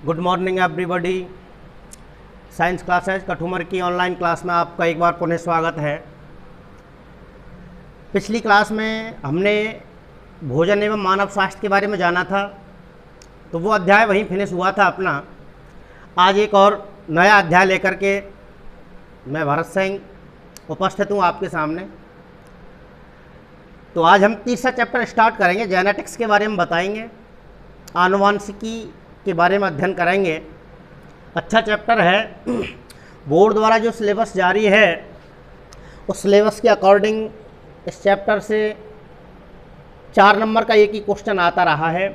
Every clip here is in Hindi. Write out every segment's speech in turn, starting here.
Good morning everybody. Science classes Kathumar की ऑनलाइन क्लास में आपका एक बार पुनः स्वागत है। पिछली क्लास में हमने भोजन एवं मानव स्वास्थ्य के बारे में जाना था, तो वो अध्याय वहीं फिनिश हुआ था अपना। आज एक और नया अध्याय लेकर के मैं भरत सिंह उपस्थित हूँ आपके सामने। तो आज हम तीसरा चैप्टर स्टार्ट करेंगे, जेनेटिक्स के बारे में बताएंगे, आनुवांशिकी के बारे में अध्ययन करेंगे। अच्छा चैप्टर है। बोर्ड द्वारा जो सिलेबस जारी है उस सिलेबस के अकॉर्डिंग इस चैप्टर से 4 नंबर का एक ही क्वेश्चन आता रहा है।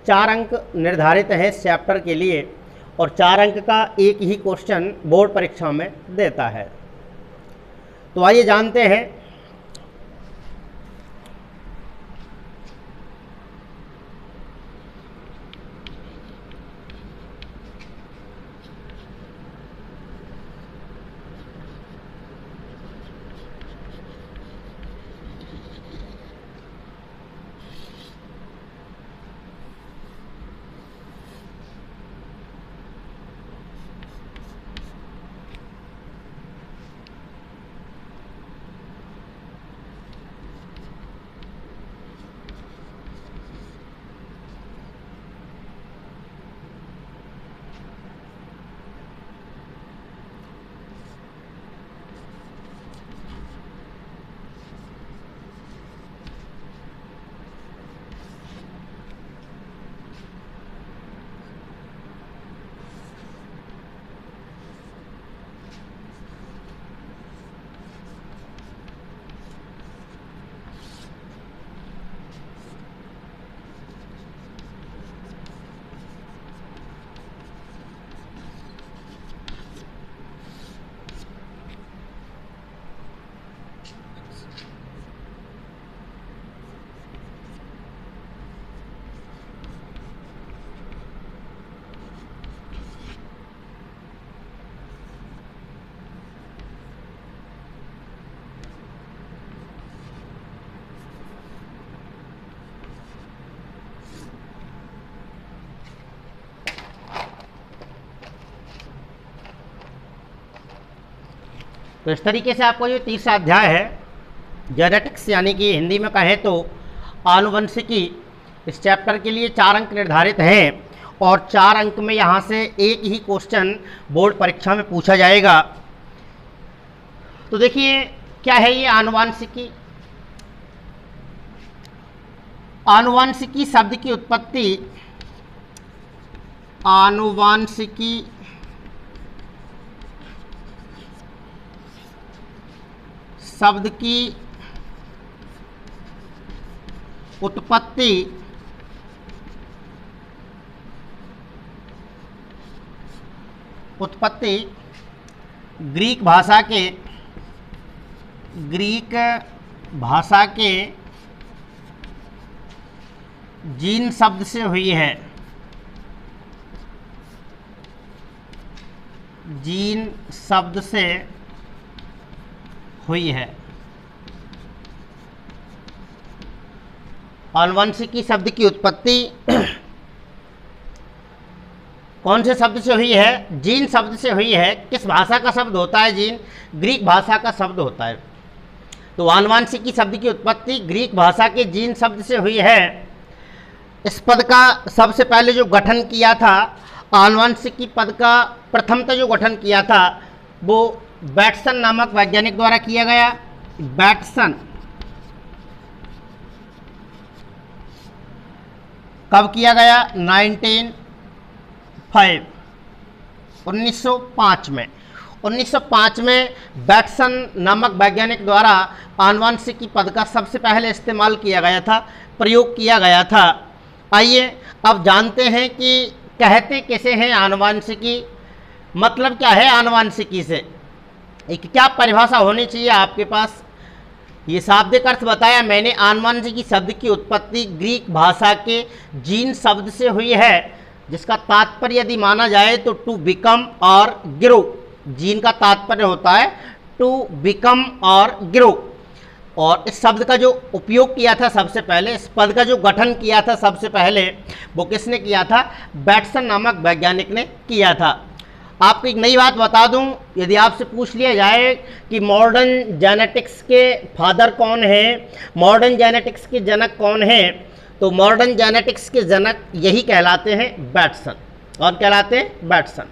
4 अंक निर्धारित हैं इस चैप्टर के लिए और 4 अंक का एक ही क्वेश्चन बोर्ड परीक्षा में देता है। तो आइए जानते हैं। तो इस तरीके से आपको जो तीसरा अध्याय है जेनेटिक्स, यानी कि हिंदी में कहें तो आनुवंशिकी, इस चैप्टर के लिए 4 अंक निर्धारित हैं और 4 अंक में यहाँ से एक ही क्वेश्चन बोर्ड परीक्षा में पूछा जाएगा। तो देखिए क्या है ये आनुवंशिकी। आनुवंशिकी शब्द की उत्पत्ति, आनुवंशिकी शब्द की उत्पत्ति ग्रीक भाषा के जीन शब्द से हुई है। जीन शब्द से हुई है। आनुवंशिकी शब्द की उत्पत्ति कौन से शब्द से हुई है? जीन शब्द से हुई है। किस भाषा का शब्द होता है जीन? ग्रीक भाषा का शब्द होता है। तो आनुवंशिकी शब्द की उत्पत्ति ग्रीक भाषा के जीन शब्द से हुई है। इस पद का सबसे पहले जो गठन किया था, आनुवंशिकी पद का प्रथमतः जो गठन किया था वो बैटसन नामक वैज्ञानिक द्वारा किया गया। बैटसन कब किया गया? 1905 में। 1905 में बैटसन नामक वैज्ञानिक द्वारा आनुवंशिकी पद का सबसे पहले इस्तेमाल किया गया था, प्रयोग किया गया था। आइए अब जानते हैं कि कहते किसे हैं आनुवंशिकी, मतलब क्या है आनुवंशिकी से, एक क्या परिभाषा होनी चाहिए आपके पास। ये शाब्दिक अर्थ बताया मैंने। आनुवंशिकी शब्द की उत्पत्ति ग्रीक भाषा के जीन शब्द से हुई है, जिसका तात्पर्य यदि माना जाए तो टू बिकम और ग्रो। जीन का तात्पर्य होता है टू बिकम और ग्रो। और इस शब्द का जो उपयोग किया था सबसे पहले, इस पद का जो गठन किया था सबसे पहले, वो किसने किया था? बैटसन नामक वैज्ञानिक ने किया था। आपको एक नई बात बता दूं, यदि आपसे पूछ लिया जाए कि मॉडर्न जेनेटिक्स के फादर कौन हैं, मॉडर्न जेनेटिक्स के जनक कौन हैं, तो मॉडर्न जेनेटिक्स के जनक यही कहलाते हैं, बैटसन। और कहलाते हैं बैटसन।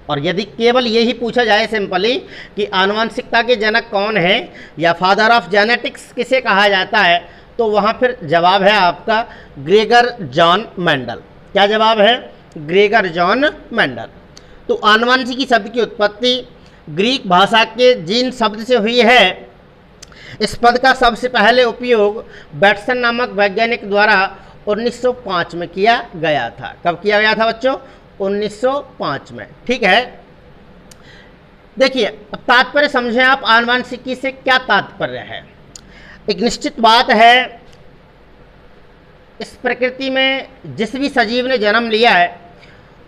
और यदि केवल यही पूछा जाए सिंपली कि आनुवंशिकता के जनक कौन है या फादर ऑफ जेनेटिक्स किसे कहा जाता है, तो वहाँ फिर जवाब है आपका ग्रेगर जॉन मेंडल। क्या जवाब है? Gregor John Mendel. तो आनुवंशिकी शब्द की उत्पत्ति ग्रीक भाषा के जीन शब्द से हुई है। इस पद का सबसे पहले उपयोग बैटसन नामक वैज्ञानिक द्वारा 1905 में किया गया था। कब किया गया था बच्चों? 1905 में। ठीक है, देखिए अब तात्पर्य समझें आप, आनुवंशिकी से क्या तात्पर्य है। एक निश्चित बात है, इस प्रकृति में जिस भी सजीव ने जन्म लिया है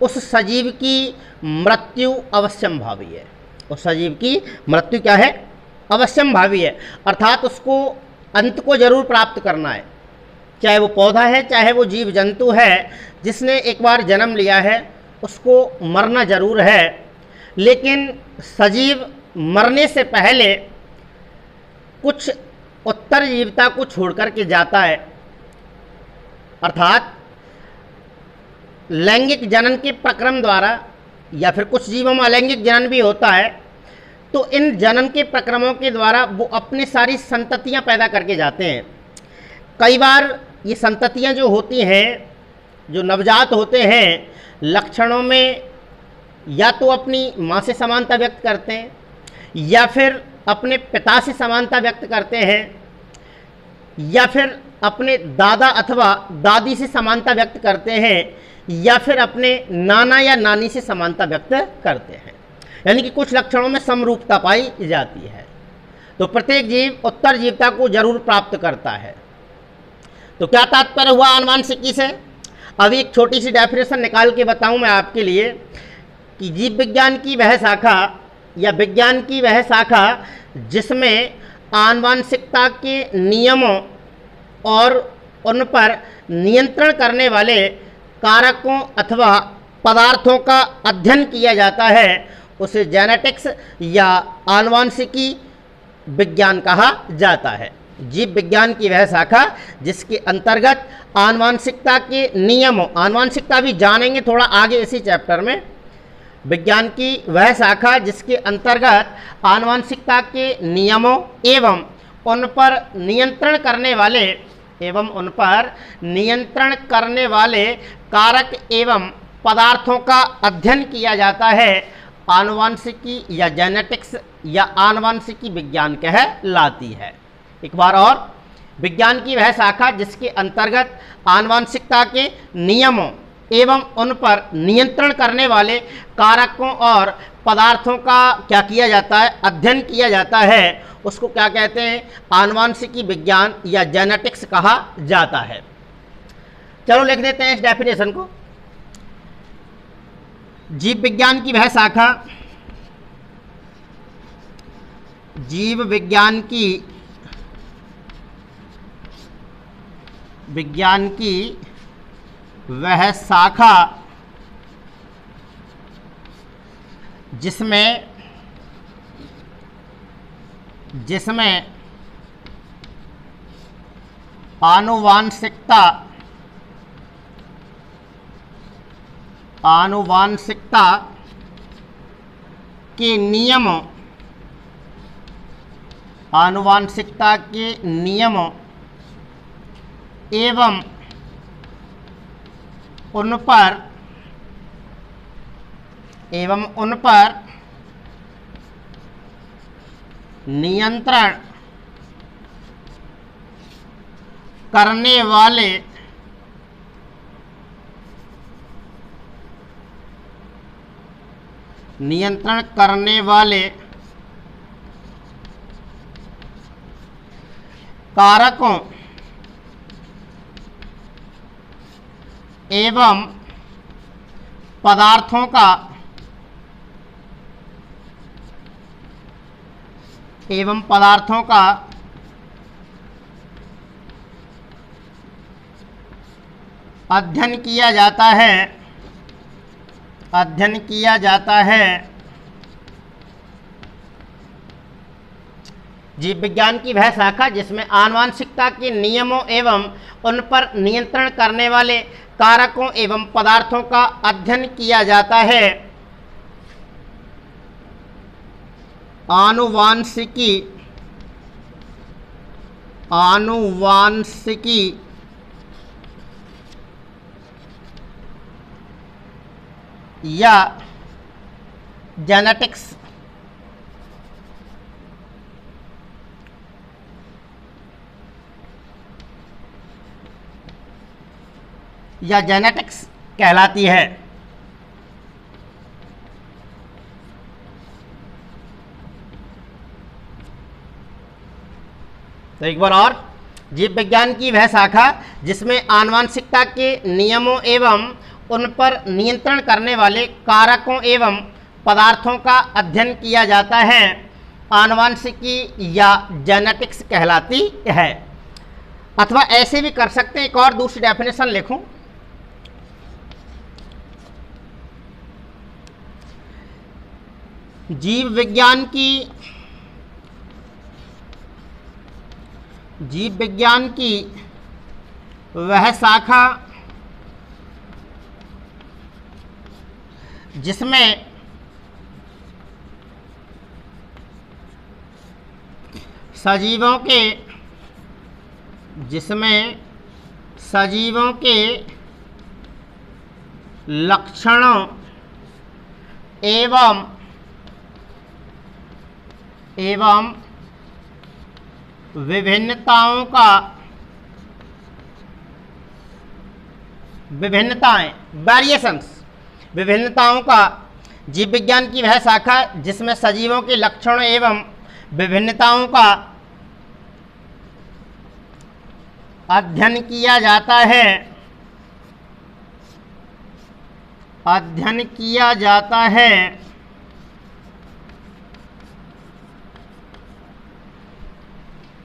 उस सजीव की मृत्यु अवश्यंभावी है। उस सजीव की मृत्यु क्या है? अवश्यंभावी है, अर्थात उसको अंत को जरूर प्राप्त करना है। चाहे वो पौधा है, चाहे वो जीव जंतु है, जिसने एक बार जन्म लिया है उसको मरना जरूर है। लेकिन सजीव मरने से पहले कुछ उत्तरजीविता को छोड़ करके जाता है, अर्थात लैंगिक जनन के प्रक्रम द्वारा, या फिर कुछ जीवों में अलैंगिक जनन भी होता है, तो इन जनन के प्रक्रमों के द्वारा वो अपनी सारी संततियां पैदा करके जाते हैं। कई बार ये संततियां जो होती हैं, जो नवजात होते हैं, लक्षणों में या तो अपनी माँ से समानता व्यक्त करते हैं या फिर अपने पिता से समानता व्यक्त करते हैं या फिर अपने दादा अथवा दादी से समानता व्यक्त करते हैं या फिर अपने नाना या नानी से समानता व्यक्त करते हैं। यानी कि कुछ लक्षणों में समरूपता पाई जाती है। तो प्रत्येक जीव उत्तरजीविता को जरूर प्राप्त करता है। तो क्या तात्पर्य हुआ आनुवंशिकी से? अभी एक छोटी सी डेफिनेशन निकाल के बताऊं मैं आपके लिए कि जीव विज्ञान की वह शाखा या विज्ञान की वह शाखा जिसमें आनुवंशिकता के नियमों और उन पर नियंत्रण करने वाले कारकों अथवा पदार्थों का अध्ययन किया जाता है, उसे जेनेटिक्स या आनुवंशिकी विज्ञान कहा जाता है। जीव विज्ञान की वह शाखा जिसके अंतर्गत आनुवंशिकता के नियमों, आनुवंशिकता भी जानेंगे थोड़ा आगे इसी चैप्टर में, विज्ञान की वह शाखा जिसके अंतर्गत आनुवंशिकता के नियमों एवं उन पर नियंत्रण करने वाले कारक एवं पदार्थों का अध्ययन किया जाता है, आनुवंशिकी या जेनेटिक्स या आनुवंशिकी विज्ञान कहलाती है। एक बार और, विज्ञान की वह शाखा जिसके अंतर्गत आनुवंशिकता के नियमों एवं उन पर नियंत्रण करने वाले कारकों और पदार्थों का क्या किया जाता है? अध्ययन किया जाता है, उसको क्या कहते हैं? आनुवंशिकी विज्ञान या जेनेटिक्स कहा जाता है। चलो लिख देते हैं इस डेफिनेशन को। जीव विज्ञान की वह शाखा, जीव विज्ञान की वह शाखा जिसमें आनुवंशिकता के नियमों एवं उन पर नियंत्रण करने वाले कारकों एवं पदार्थों का अध्ययन किया जाता है जीव विज्ञान की वह शाखा जिसमें आनुवांशिकता के नियमों एवं उन पर नियंत्रण करने वाले कारकों एवं पदार्थों का अध्ययन किया जाता है। आनुवांशिकी या जेनेटिक्स कहलाती है। तो एक बार और, जीव विज्ञान की वह शाखा जिसमें आनुवांशिकता के नियमों एवं उन पर नियंत्रण करने वाले कारकों एवं पदार्थों का अध्ययन किया जाता है, आनुवांशिकी या जेनेटिक्स कहलाती है। अथवा ऐसे भी कर सकते हैं, एक और दूसरी डेफिनेशन लिखूं, जीव विज्ञान की वह शाखा जिसमें सजीवों के लक्षणों एवं विभिन्नताओं का जीव विज्ञान की वह शाखा जिसमें सजीवों के लक्षणों एवं विभिन्नताओं का अध्ययन किया जाता है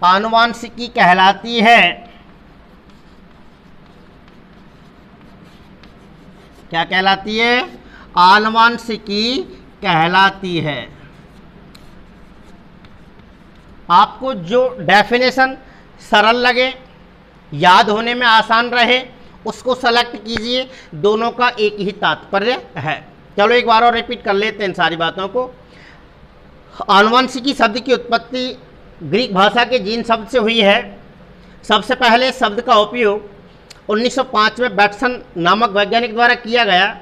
आनुवांशिकी कहलाती है। क्या कहलाती है? आनुवांशिकी कहलाती है। आपको जो डेफिनेशन सरल लगे, याद होने में आसान रहे, उसको सेलेक्ट कीजिए। दोनों का एक ही तात्पर्य है। चलो एक बार और रिपीट कर लेते हैं इन सारी बातों को। आनुवांशिकी शब्द की उत्पत्ति ग्रीक भाषा के जीन शब्द से हुई है। सबसे पहले शब्द का उपयोग 1905 में बैटसन नामक वैज्ञानिक द्वारा किया गया।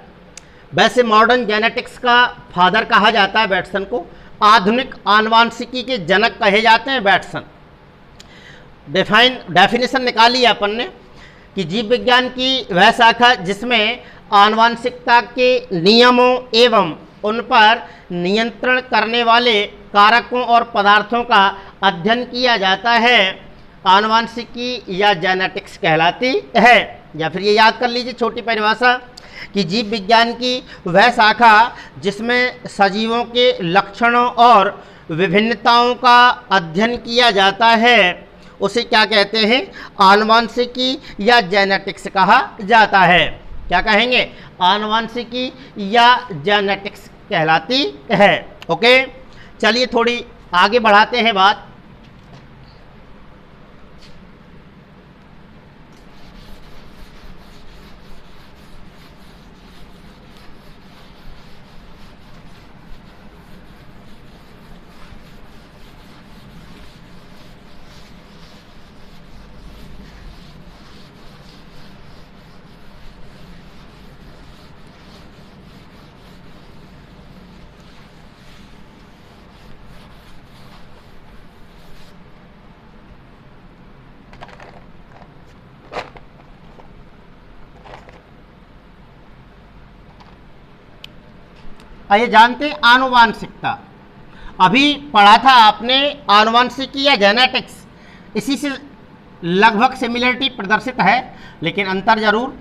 वैसे मॉडर्न जेनेटिक्स का फादर कहा जाता है बैटसन को। आधुनिक आनुवांशिकी के जनक कहे जाते हैं बैटसन। डेफिनेशन निकाली है अपन ने कि जीव विज्ञान की वह शाखा जिसमें आनुवांशिकता के नियमों एवं उन पर नियंत्रण करने वाले कारकों और पदार्थों का अध्ययन किया जाता है, आनुवांशिकी या जेनेटिक्स कहलाती है। या फिर ये याद कर लीजिए छोटी परिभाषा कि जीव विज्ञान की वह शाखा जिसमें सजीवों के लक्षणों और विभिन्नताओं का अध्ययन किया जाता है उसे क्या कहते हैं? आनुवांशिकी या जेनेटिक्स कहा जाता है। क्या कहेंगे? आनुवांशिकी या जेनेटिक्स कहलाती है। ओके, चलिए थोड़ी आगे बढ़ाते हैं बात। आइए जानते हैं आनुवांशिकता। अभी पढ़ा था आपने आनुवांशिकी या जेनेटिक्स, इसी से लगभग सिमिलरिटी प्रदर्शित है, लेकिन अंतर जरूर।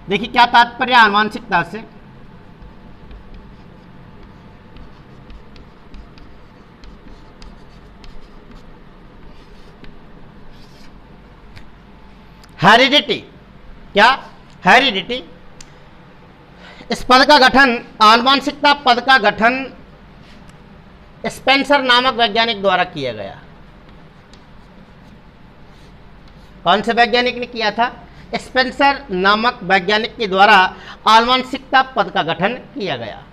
देखिए क्या तात्पर्य आनुवांशिकता से। हेरिडिटी, क्या हेरिडिटी। इस पद का गठन, आनुवांशिकता पद का गठन स्पेंसर नामक वैज्ञानिक द्वारा किया गया। कौन से वैज्ञानिक ने किया था? स्पेंसर नामक वैज्ञानिक के द्वारा आनुवांशिकता पद का गठन किया गया।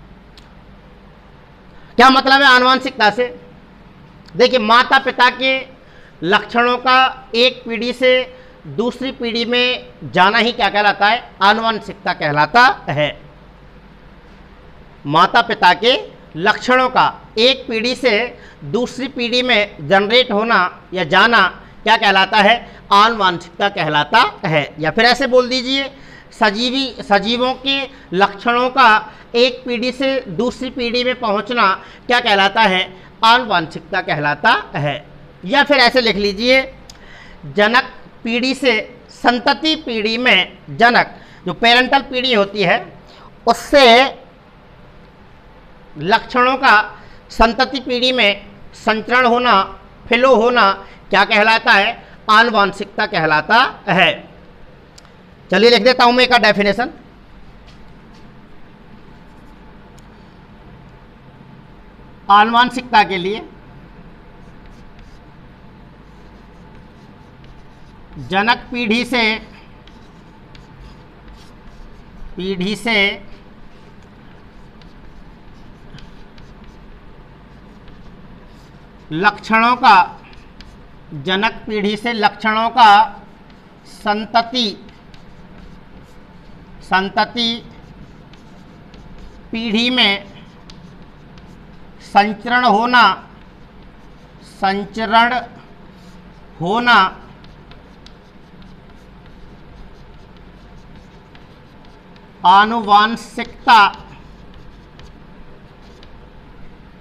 क्या मतलब है आनुवांशिकता से? देखिए, माता पिता के लक्षणों का एक पीढ़ी से दूसरी पीढ़ी में जाना ही क्या कहलाता है? आनुवांशिकता कहलाता है। माता पिता के लक्षणों का एक पीढ़ी से दूसरी पीढ़ी में जनरेट होना या जाना क्या कहलाता है? आनुवांशिकता कहलाता है। या फिर ऐसे बोल दीजिए, सजीवों के लक्षणों का एक पीढ़ी से दूसरी पीढ़ी में पहुंचना क्या कहलाता है? आनुवांशिकता कहलाता है। या फिर ऐसे लिख लीजिए, जनक पीढ़ी से संतति पीढ़ी में, जनक जो पेरेंटल पीढ़ी होती है उससे लक्षणों का संतति पीढ़ी में संचरण होना, फ्लो होना क्या कहलाता है? आनुवांशिकता कहलाता है। चलिए लिख देता हूं मैं एक डेफिनेशन। आनुवांशिकता के लिए जनक पीढ़ी से लक्षणों का, जनक पीढ़ी से लक्षणों का संतति पीढ़ी में संचरण होना आनुवांशिकता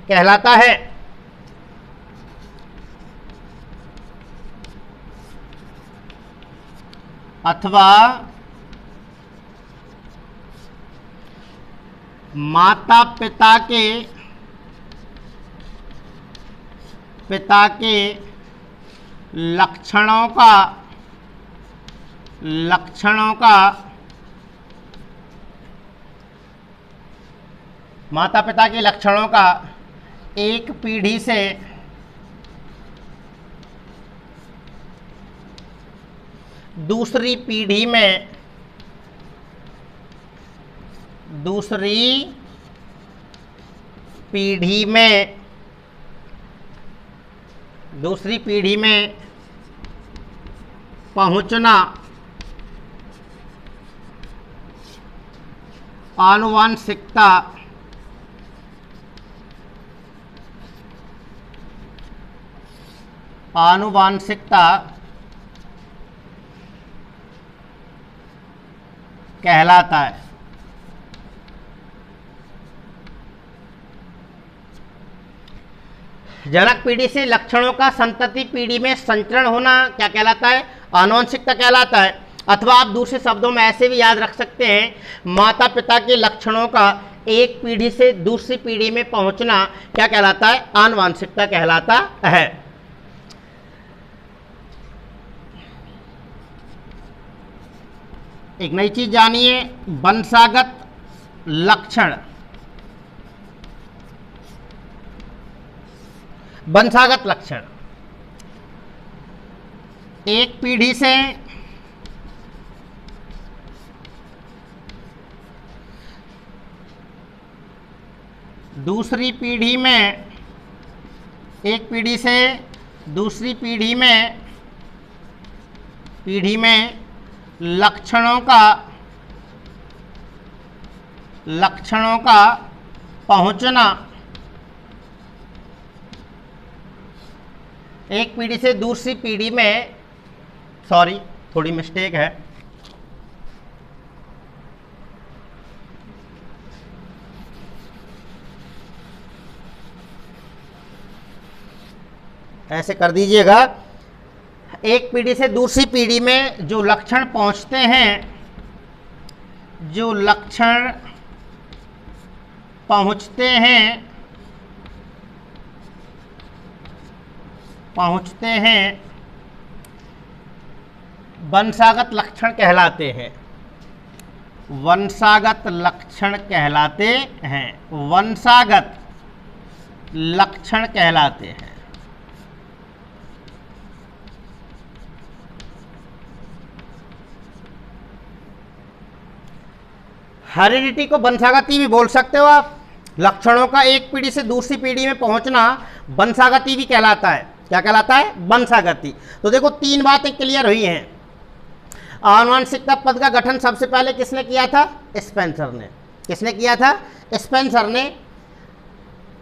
कहलाता है। अथवा माता पिता के लक्षणों का माता पिता के लक्षणों का एक पीढ़ी से दूसरी पीढ़ी में पहुंचना आनुवांशिकता कहलाता है। जनक पीढ़ी से लक्षणों का संतति पीढ़ी में संचरण होना क्या कहलाता है? आनुवंशिकता कहलाता है। अथवा आप दूसरे शब्दों में ऐसे भी याद रख सकते हैं, माता पिता के लक्षणों का एक पीढ़ी से दूसरी पीढ़ी में पहुंचना क्या कहलाता है? आनुवंशिकता कहलाता है। एक नई चीज जानिए, वंशागत लक्षण। वंशागत लक्षण एक पीढ़ी से दूसरी पीढ़ी में, एक पीढ़ी से दूसरी पीढ़ी में लक्षणों का पहुंचना, एक पीढ़ी से दूसरी पीढ़ी में, सॉरी थोड़ी मिस्टेक है, ऐसे कर दीजिएगा, एक पीढ़ी से दूसरी पीढ़ी में जो लक्षण पहुंचते हैं, जो लक्षण पहुंचते हैं वंशागत लक्षण कहलाते हैं। वंशागत लक्षण कहलाते हैं, वंशागत लक्षण कहलाते हैं। हेरिडिटी को वंशागति भी बोल सकते हो आप। लक्षणों का एक पीढ़ी से दूसरी पीढ़ी में पहुंचना वंशागति भी कहलाता है। क्या कहलाता है? वंशागति। तो देखो 3 बातें क्लियर हुई हैं। आनुवंशिकता पद का गठन सबसे पहले किसने किया था? स्पेंसर ने। किसने किया था? स्पेंसर ने।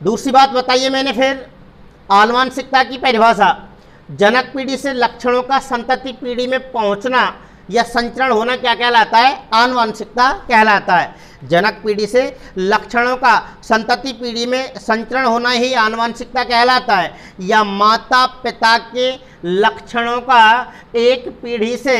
दूसरी बात बताइए मैंने फिर, आनुवंशिकता की परिभाषा, जनक पीढ़ी से लक्षणों का संतति पीढ़ी में पहुंचना या संचरण होना क्या कहलाता है? आनुवंशिकता कहलाता है। जनक पीढ़ी से लक्षणों का संतति पीढ़ी में संचरण होना ही आनुवंशिकता कहलाता है। या माता पिता के लक्षणों का एक पीढ़ी से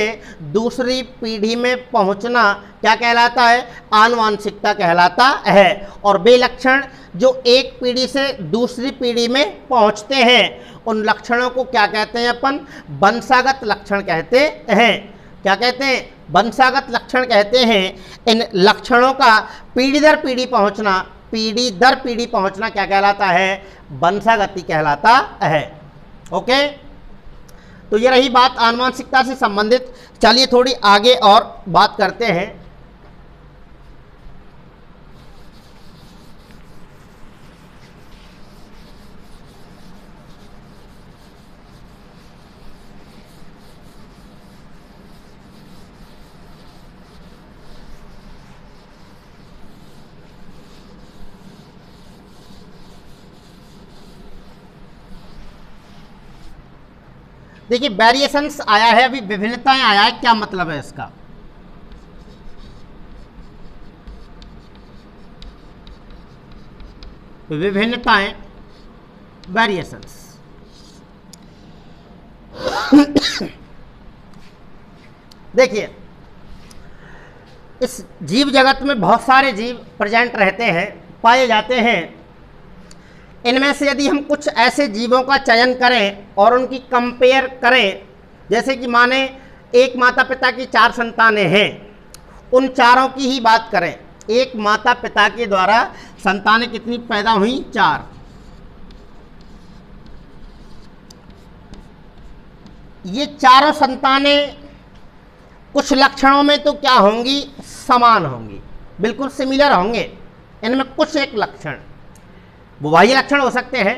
दूसरी पीढ़ी में पहुंचना क्या कहलाता है? आनुवंशिकता कहलाता है। और वे लक्षण जो एक पीढ़ी से दूसरी पीढ़ी में पहुंचते हैं उन लक्षणों को क्या कहते हैं? अपन वंशागत लक्षण कहते हैं। क्या कहते हैं? वंशागत लक्षण कहते हैं। इन लक्षणों का पीढ़ी दर पीढ़ी पहुंचना, पीढ़ी दर पीढ़ी पहुंचना क्या कहलाता है? वंशागति कहलाता है। ओके, तो ये रही बात आनुवंशिकता से संबंधित। चलिए थोड़ी आगे और बात करते हैं। देखिए वेरिएशंस आया है, अभी विभिन्नताएं आया है। क्या मतलब है इसका? विभिन्नताएं, वेरिएशंस। देखिए इस जीव जगत में बहुत सारे जीव प्रेजेंट रहते हैं, पाए जाते हैं। इनमें से यदि हम कुछ ऐसे जीवों का चयन करें और उनकी कंपेयर करें, जैसे कि माने एक माता पिता की 4 संतानें हैं, उन चारों की ही बात करें। एक माता पिता के द्वारा संतानें कितनी पैदा हुई? 4। ये चारों संतानें कुछ लक्षणों में तो क्या होंगी? समान होंगी, बिल्कुल सिमिलर होंगे। इनमें कुछ एक लक्षण वो बाह्य लक्षण हो सकते हैं।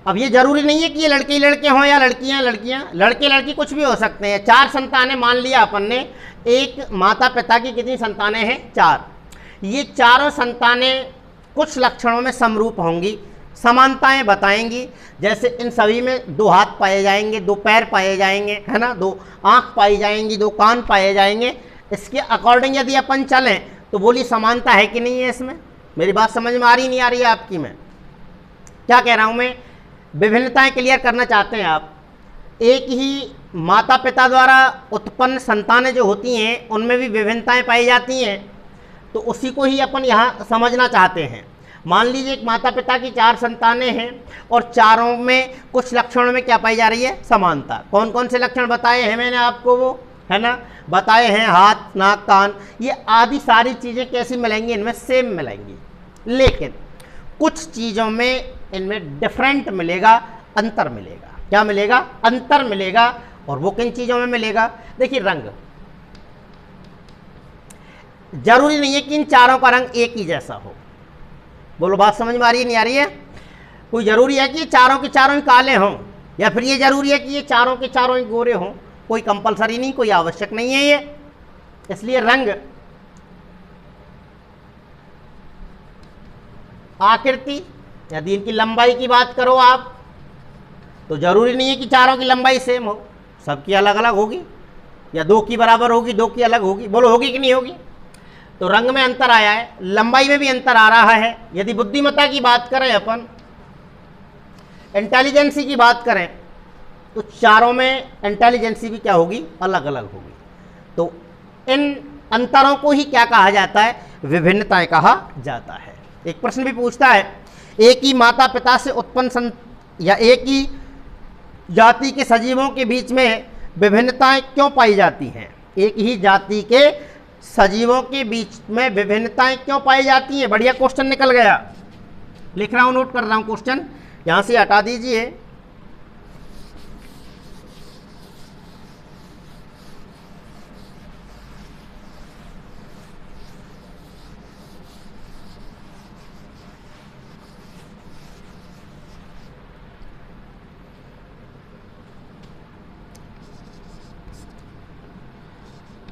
अब ये जरूरी नहीं है कि ये लड़के ही लड़के हों या लड़कियां लड़कियां, लड़के लड़की कुछ भी हो सकते हैं। 4 संतानें मान लिया अपन ने। एक माता पिता की कितनी संतानें हैं? 4। ये चारों संतानें कुछ लक्षणों में समरूप होंगी, समानताएं बताएंगी। जैसे इन सभी में 2 हाथ पाए जाएंगे, 2 पैर पाए जाएंगे, है ना, 2 आँख पाई जाएंगी, 2 कान पाए जाएंगे। इसके अकॉर्डिंग यदि अपन चलें तो बोली समानता है कि नहीं है इसमें? मेरी बात समझ में आ रही नहीं आ रही है आपकी? मैं क्या कह रहा हूं? मैं विभिन्नताएं क्लियर करना चाहते हैं आप। एक ही माता पिता द्वारा उत्पन्न संतानें जो होती हैं उनमें भी विभिन्नताएं पाई जाती हैं, तो उसी को ही अपन यहाँ समझना चाहते हैं। मान लीजिए एक माता पिता की 4 संतानें हैं और चारों में कुछ लक्षणों में क्या पाई जा रही है? समानता। कौन कौन से लक्षण बताए हैं मैंने आपको? वो है ना, बताए हैं, हाथ, नाक, कान, ये आदि सारी चीज़ें कैसी मिलेंगी? इनमें सेम मिलेंगी, लेकिन कुछ चीज़ों में इनमें डिफरेंट मिलेगा, अंतर मिलेगा। क्या मिलेगा? अंतर मिलेगा। और वो किन चीज़ों में मिलेगा? देखिए रंग, जरूरी नहीं है कि इन चारों का रंग एक ही जैसा हो। बोलो बात समझ में आ रही है नहीं आ रही है? कोई ज़रूरी है कि ये चारों के चारों ही काले हों, या फिर ये जरूरी है कि ये चारों के चारों ही गोरे हों? कोई कंपलसरी नहीं, कोई आवश्यक नहीं है ये। इसलिए रंग, आकृति, यदि इनकी लंबाई की बात करो आप तो जरूरी नहीं है कि चारों की लंबाई सेम हो, सबकी अलग अलग होगी, या 2 की बराबर होगी, 2 की अलग होगी। बोलो होगी कि नहीं होगी? तो रंग में अंतर आया है, लंबाई में भी अंतर आ रहा है। यदि बुद्धिमत्ता की बात करें अपन, इंटेलिजेंसी की बात करें, तो चारों में इंटेलिजेंसी भी क्या होगी? अलग अलग होगी। तो इन अंतरों को ही क्या कहा जाता है? विभिन्नताएं कहा जाता है। एक प्रश्न भी पूछता है, एक ही माता पिता से उत्पन्न या एक ही जाति के सजीवों के बीच में विभिन्नताएं क्यों पाई जाती हैं? एक ही जाति के सजीवों के बीच में विभिन्नताएं क्यों पाई जाती हैं? बढ़िया क्वेश्चन निकल गया। लिख रहा हूं, नोट कर रहा हूं क्वेश्चन, यहां से हटा दीजिए।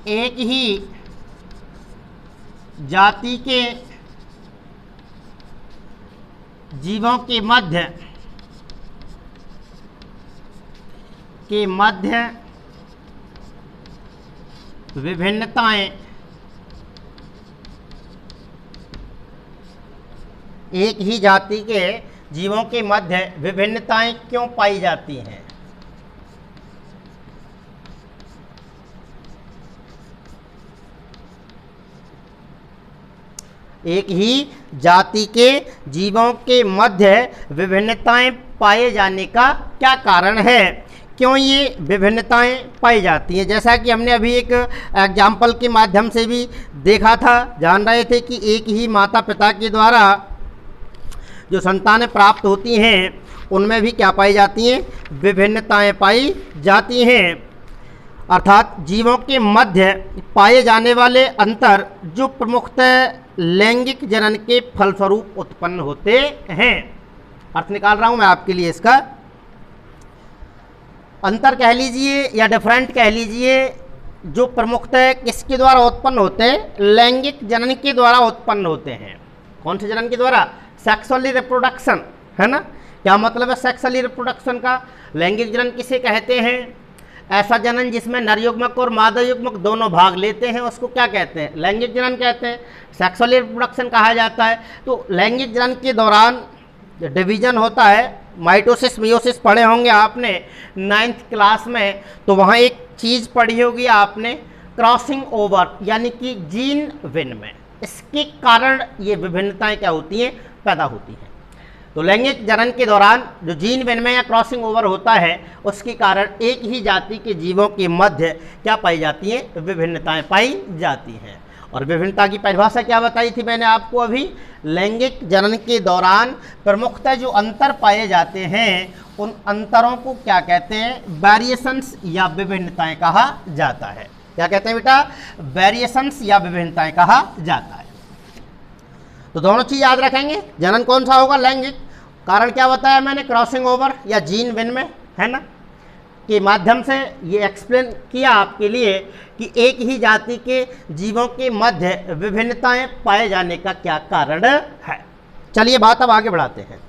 एक ही जाति के जीवों के मध्य विभिन्नताएं, एक ही जाति के जीवों के मध्य विभिन्नताएं क्यों पाई जाती हैं? एक ही जाति के जीवों के मध्य विभिन्नताएं पाए जाने का क्या कारण है? क्यों ये विभिन्नताएं पाई जाती हैं? जैसा कि हमने अभी एक एग्जाम्पल के माध्यम से भी देखा था, जान रहे थे कि एक ही माता पिता के द्वारा जो संतानें प्राप्त होती हैं उनमें भी क्या पाई जाती हैं? विभिन्नताएं पाई जाती हैं। अर्थात जीवों के मध्य पाए जाने वाले अंतर जो प्रमुखतः लैंगिक जनन के फलस्वरूप उत्पन्न होते हैं। अर्थ निकाल रहा हूं मैं आपके लिए इसका। अंतर कह लीजिए या डिफरेंट कह लीजिए, जो प्रमुखतः किसके द्वारा उत्पन्न होते हैं? लैंगिक जनन के द्वारा उत्पन्न होते हैं। कौन से जनन के द्वारा? सेक्सुअली रिप्रोडक्शन, है ना। क्या मतलब है सेक्सुअली रिप्रोडक्शन का? लैंगिक जनन किसे कहते हैं? ऐसा जनन जिसमें नर युग्मक और मादा युग्मक दोनों भाग लेते हैं उसको क्या कहते हैं? लैंगिक जनन कहते हैं, सेक्सुअल रिप्रोडक्शन कहा जाता है। तो लैंगिक जनन के दौरान डिवीजन होता है, माइटोसिस मियोसिस पढ़े होंगे आपने 9th क्लास में, तो वहाँ एक चीज़ पढ़ी होगी आपने, क्रॉसिंग ओवर, यानी कि जीन विनिमय। इसके कारण ये विभिन्नताएं क्या होती हैं? पैदा होती हैं। तो लैंगिक जनन के दौरान जो जीन विनिमय या क्रॉसिंग ओवर होता है उसके कारण एक ही जाति के जीवों के मध्य क्या पाई जाती हैं? विभिन्नताएं पाई जाती हैं। और विभिन्नता की परिभाषा क्या बताई थी मैंने आपको अभी? लैंगिक जनन के दौरान प्रमुखतः जो अंतर पाए जाते हैं उन अंतरों को क्या कहते हैं? वेरिएशंस या विभिन्नताएं कहा जाता है। क्या कहते हैं बेटा? वेरिएशंस या विभिन्नताएं कहा जाता है। तो दोनों चीज याद रखेंगे। जनन कौन सा होगा? लैंगिक। कारण क्या बताया मैंने? क्रॉसिंग ओवर या जीन विनिमय, है ना, के माध्यम से ये एक्सप्लेन किया आपके लिए कि एक ही जाति के जीवों के मध्य विभिन्नताएं पाए जाने का क्या कारण है। चलिए बात अब आगे बढ़ाते हैं।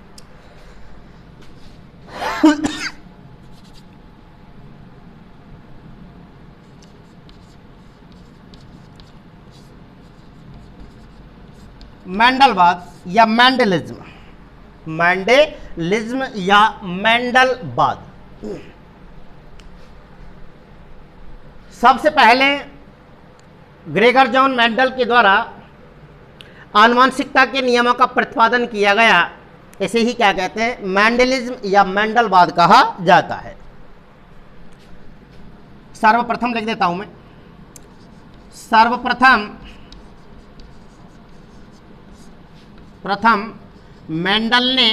मेंडलवाद या मेंडलिज्म, मेंडलिज्म या मेंडलवाद। सबसे पहले ग्रेगर जॉन मेंडल के द्वारा आनुवंशिकता के नियमों का प्रतिपादन किया गया। इसे ही क्या कहते हैं? मेंडलिज्म या मेंडलवाद कहा जाता है। सर्वप्रथम लिख देता हूं मैं। सर्वप्रथम मेंडल ने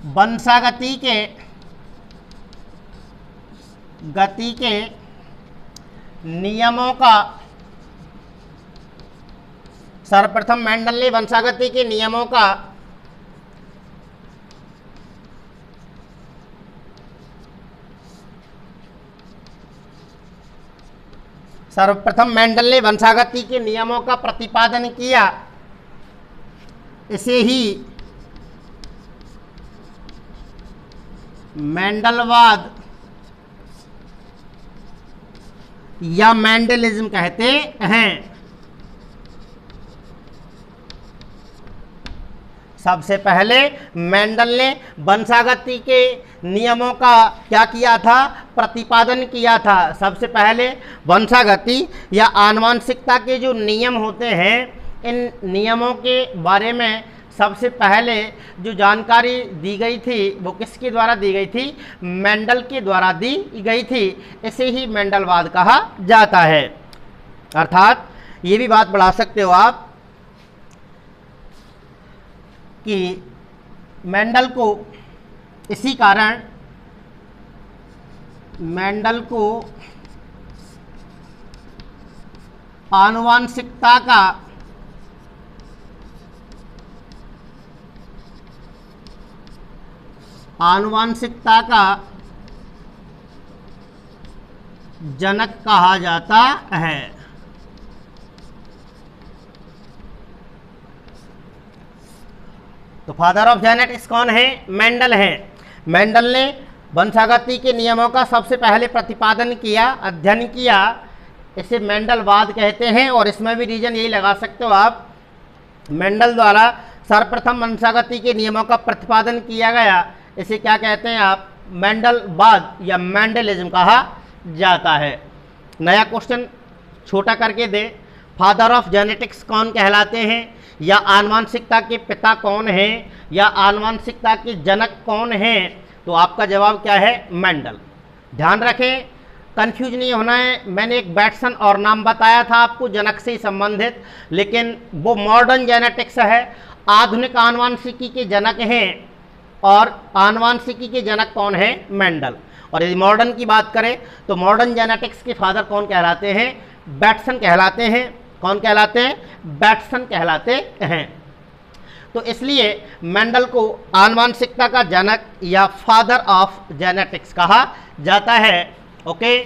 वंशागति के गति के नियमों का, सर्वप्रथम मेंडल ने वंशागति के नियमों का वंशागति के नियमों का प्रतिपादन किया। इसे ही मेंडलवाद या मेंडलिज्म कहते हैं। सबसे पहले मेंडल ने वंशागति के नियमों का क्या किया था? प्रतिपादन किया था। सबसे पहले वंशागति या आनुवंशिकता के जो नियम होते हैं इन नियमों के बारे में सबसे पहले जो जानकारी दी गई थी वो किसके द्वारा दी गई थी? मेंडल के द्वारा दी गई थी। इसे ही मेंडलवाद कहा जाता है। अर्थात ये भी बात बढ़ा सकते हो आप कि मेंडल को इसी कारण मेंडल को आनुवांशिकता का जनक कहा जाता है। तो फादर ऑफ जेनेटिक्स कौन है? मेंडल है। मेंडल ने वंशागति के नियमों का सबसे पहले प्रतिपादन किया, अध्ययन किया। इसे मेंडलवाद कहते हैं। और इसमें भी रीजन यही लगा सकते हो आप, मेंडल द्वारा सर्वप्रथम वंशागति के नियमों का प्रतिपादन किया गया। इसे क्या कहते हैं आप? मेंडलवाद या मेंडलिज्म कहा जाता है। नया क्वेश्चन छोटा करके दे, फादर ऑफ जेनेटिक्स कौन कहलाते हैं, या आनुवांशिकता के पिता कौन हैं, या आनुवांशिकता के जनक कौन हैं? तो आपका जवाब क्या है? मेंडल। ध्यान रखें, कंफ्यूज नहीं होना है। मैंने एक बैटसन और नाम बताया था आपको जनक से संबंधित, लेकिन वो मॉडर्न जेनेटिक्स है। आधुनिक आनुवांशिकी के जनक हैं, और आनुवांशिकी के जनक कौन है? मेंडल। और यदि मॉडर्न की बात करें तो मॉडर्न जेनेटिक्स के फादर कौन कहलाते हैं? बैटसन कहलाते हैं। कौन कहलाते हैं? बैटसन कहलाते हैं। तो इसलिए मेंडल को आनुवांशिकता का जनक या फादर ऑफ जेनेटिक्स कहा जाता है। ओके।